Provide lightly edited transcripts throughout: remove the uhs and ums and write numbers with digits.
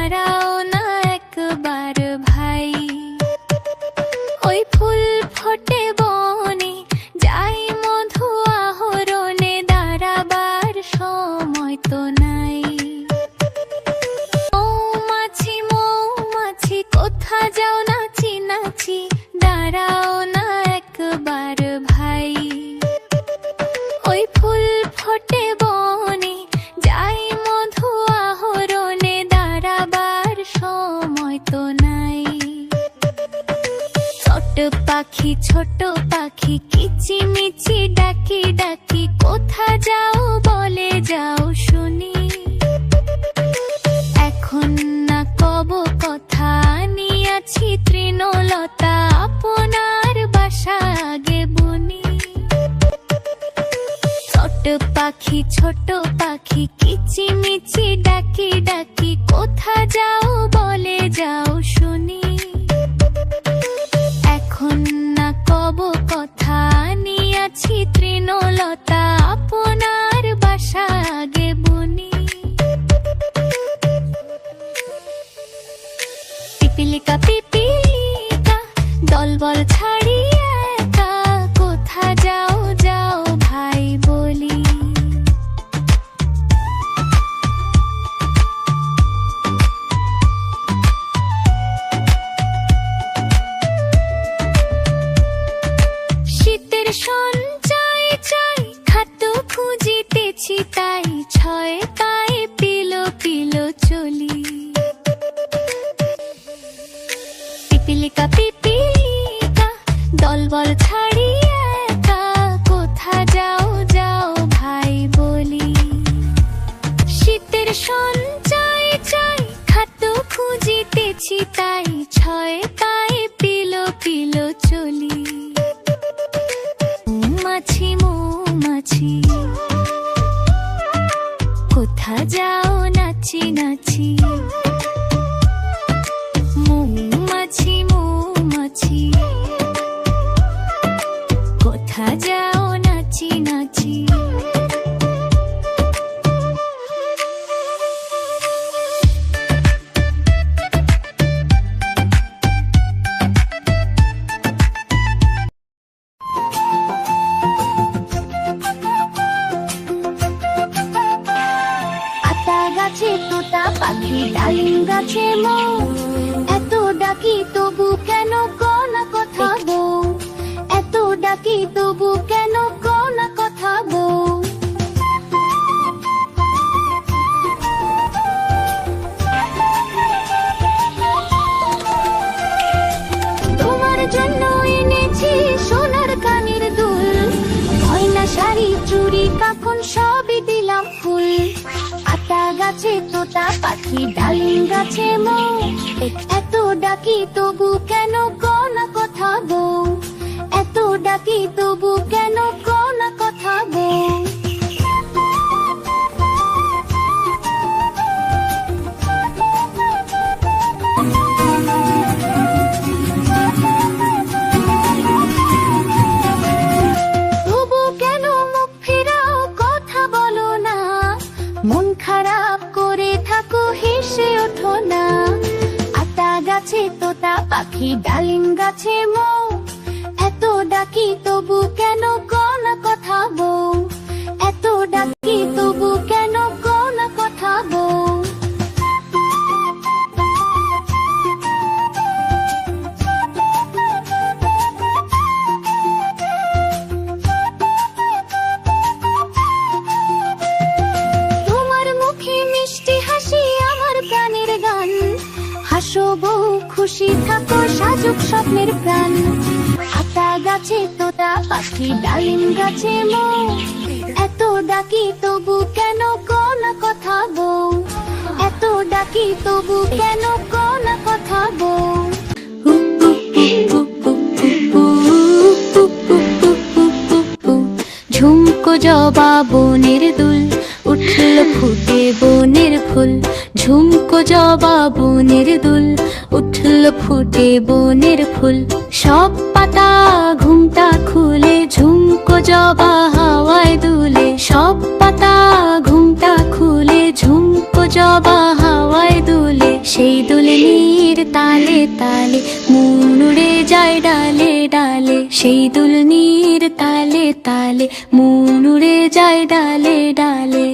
দাঁড়াও না একবার ভাই। ওই ফুল ফোটে বনে, যাই মধু আহরণে, দাঁড়াবার সময় তো নাই। মৌমাছি মৌমাছি কোথা যাও নাচি নাচি, দাঁড়াও না একবার ভাই। ওই ফুল ফোটে বনে, যাই মধু আহরণে, দাঁড়াবার সময় তো নাই। ছোট পাখি কিচিমিচি ডাকি ডাকি, কোথা যাও বলে যাও শুনি। এখন না কব কথা, নিয়াছি তৃণলতা, আপনার বাসা আগে বুনি। ছোট পাখি কিচিমিচি ডাকি ডাকি, কোথা যাও বলে যাও শুনি। এখন না কব কথা, নিয়াছি তৃণলতা, আপনার বাসা আগে বুনি। পিপিলিকা পিপিলিকা দলবল ছাড়ি একা, কোথা যাও যাও ভাই বলি। শীতের সঞ্চয় চাই, খাদ্য খুঁজিতেছি তাই, ছয় পায়ে পিলো পিলো চলি। পিপিলিকা পিপিলিকা দলবল ছাড়ি একা, কোথা যাও যাও ভাই বলি। শীতের সঞ্চয় চাই, খাদ্য খুঁজিতেছি তাই, ছয় পায়ে পিলো পিলো চলি। মৌমাছি মৌমাছি কোথা যাও নাচি নাচি, মৌমাছি মৌমাছি কোথা যাও নাচি নাচি। তোতা পাখি ডালিম গাছে মৌ, এত ডাকি তবু কেন কোনা কথা বউ, এত ডাকি তবু কেন কোনা কথা বউ। তোমার জন্য এনেছি সোনার কানের দুল, গয়না শাড়ি চুড়ি কাফন সবই দিলাম ফুল। আতা গাছে তোতা পাখি ডালিম গাছে মৌ, এত ডাকি তবু কেন কোনা কথা বউ, এত ডাকি তবু কেন কোনা কথা বউ। তবু কেন মুখ ফিরাও, কথা বলো না, মন খারাপ করে থাকো হেসে ওঠো না। আতা গাছে তোতা পাখি ডালিম গাছে মৌ, এত ডাকি তবু কেন কোনা কথা বউ, এত ডাকি তবু কেন কোনা কথা বউ। হাসো বউ খুশি থাকো সাজুক স্বপ্নের প্রাণ। আতা গাছে তোতা পাখি ডালিম গাছে মৌ, এত ডাকি তবু কেন কোনা কথা বউ, এত ডাকি তবু কেন কোনা কথা বউ। ঝুমকো জবা বনের দুল, উঠল ফুটে বনের ফুল। ঝুমকো জবা বনের দুল, উঠল ফুটে বনের ফুল। সব পাতা ঘুমটা খুলে, ঝুমকো জবা হাওয়ায় দুলে। সব পাতা ঘুমটা খুলে, ঝুমকো জবা হাওয়ায় দুলে। সে তালে তালে, মন উড়ে যায় ডালে ডালে। সেই দুলনির তালে তালে, মন উড়ে যায় ডালে ডালে।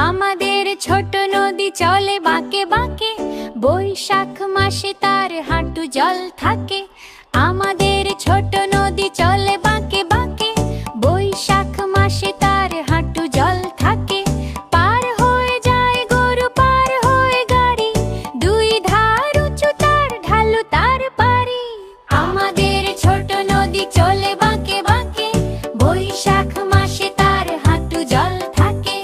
আমাদের ছোট নদী চলে বাঁকে বাঁকে, বৈশাখ মাসে তার হাঁটু জল থাকে। আমাদের ছোট নদী চলে বাঁকে বাঁকে, বৈশাখ মাসে তার হাঁটু জল থাকে। পার হয়ে যায় গরু, পার হয়ে গাড়ি, দুই ধার উঁচু তার, ঢালু তার পারি। আমাদের ছোট নদী চলে বাঁকে বাঁকে, বৈশাখ মাসে তার হাঁটু জল থাকে।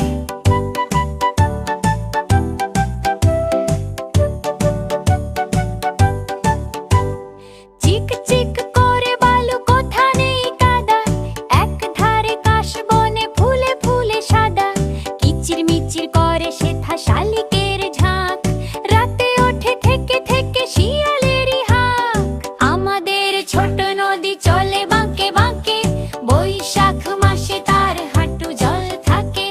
চিক চিক করে বালু, কোথা নেই কাদা, এক ধারে কাশ বনে ফুলে ফুলে সাদা। কিচির মিচির করে সেথা শালিকের ঝাঁক, রাতে ওঠে থেকে থেকে শিয়ালেরই হাঁক। আমাদের ছোট নদী চলে বাঁকে বাঁকে, বৈশাখ মাসে তার হাঁটু জল থাকে।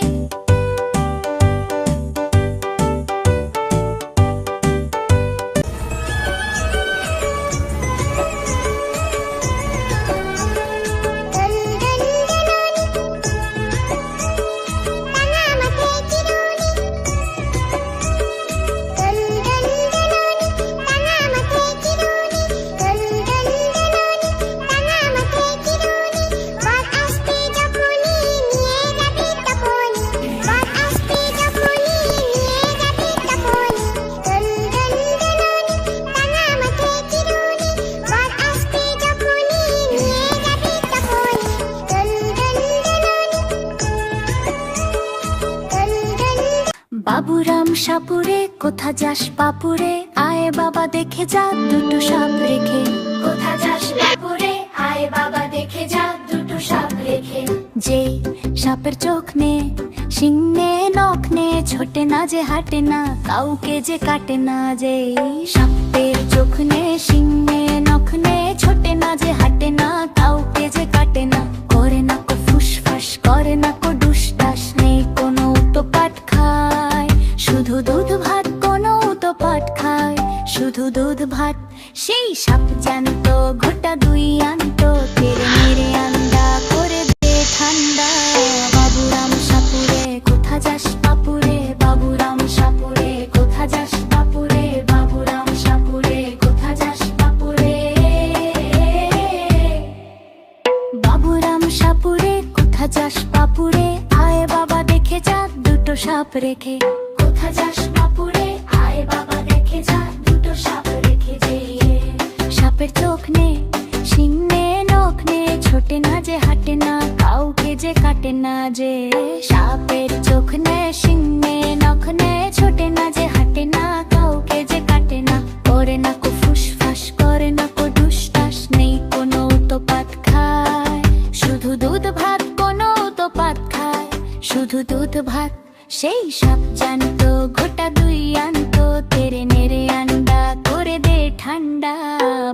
বাবুরাম সাপুরে, কোথা যাস বাপুরে, আয় বাবা দেখে যা দুটো সাপ রেখে। কোথা যাস বাপুরে, আয় বাবা দেখে যা দুটো সাপ রেখে। যেই সাপের চোখ নে, শিং নে, নখ নে, ছোটে না যে হাঁটে না, কাউকে যে কাটে না। যেই সাপের চোখ নে, শিং নে, নখ নে, ছোটে না যে হাঁটে না, কাউকে যে কাটে না। করে না কো ফুসফাস, করে না কো ডুসটাস, নেই কোনো উতপাত খায় শুধু দুধ ভাত, কোনো উতপাত খায় শুধু দুধ ভাত। সেই সাপ জানতো ঘোটা দুই আনতো, তেরে মেরে আন্ডা করে দে ঠান্ডা। বাবুরাম সাপুরে, কোথা যাস বাপুরে, বাবুরাম সাপুরে, কোথা যাস বাপুরে, বাবুরাম সাপুরে, কোথা যাস বাপুরে। বাবুরাম সাপুরে, কোথা যাস বাপুরে, আয় বাবা দেখে যা দুটো সাপ রেখে। কোথা যাস বাপুরে, আয় বাবা দেখে যা দুটো সাপ রেখে। যে সাপের চোখ নে, শিং নে, নখ নে, ছোটে না যে হাঁটে না, কাউকে যে কাটে না। যে সাপের চোখ নে, শিং নে, নখ নে, ছোটে না যে হাঁটে না, কাউকে যে কাটে না। করে না কো ফুসফাস, করে না কো ডুসটাস, নেই কোনো উতপাত খায় শুধু দুধ ভাত, কোনো উতপাত খায় শুধু দুধ ভাত। সেই সাপ জানতো ঘোটা দুই আনতো, তেরে নেড়ে আন্ডা করে দে ঠান্ডা।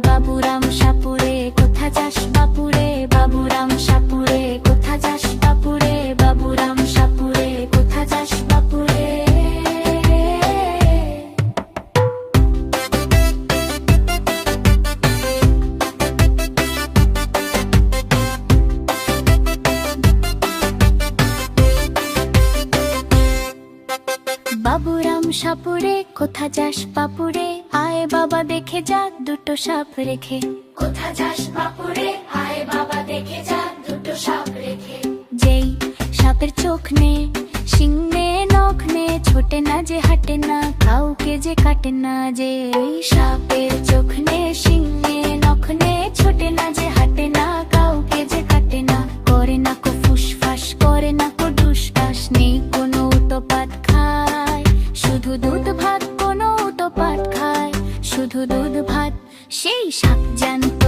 বাবুরাম সাপুরে, কোথা যাস বাপুরে, বাবুরাম সাপুরে, কোথা যাস বাপুরে, বাবুরাম সাপুরে, কোথা যাস বাপুরে। বাবুরাম সাপুরে, কোথা যাস বাপুরে, আয় বাবা দেখে যা দুটো সাপ রেখে। কোথা যাস বাপুরে, আয় বাবা দেখে যা দুটো সাপ রেখে। যেই সাপের চোখ নে, শিং নে, নখ নে, ছোটে না যে হাঁটে না, কাউকে যে কাটে না। যে সাপের চোখ নে, শিং নে, নখ নে, ছোটে না যে হাঁটে না, কাউকে যে কাটে না। করে না কো ফুসফাস, করে না কো ডুসটাস, নেই কোনো উতপাত খায় শুধু দুধ ভাত, কোনো উতপাত খায় শুধু দুধ ভাত। সেই সাপ জ্যান্ত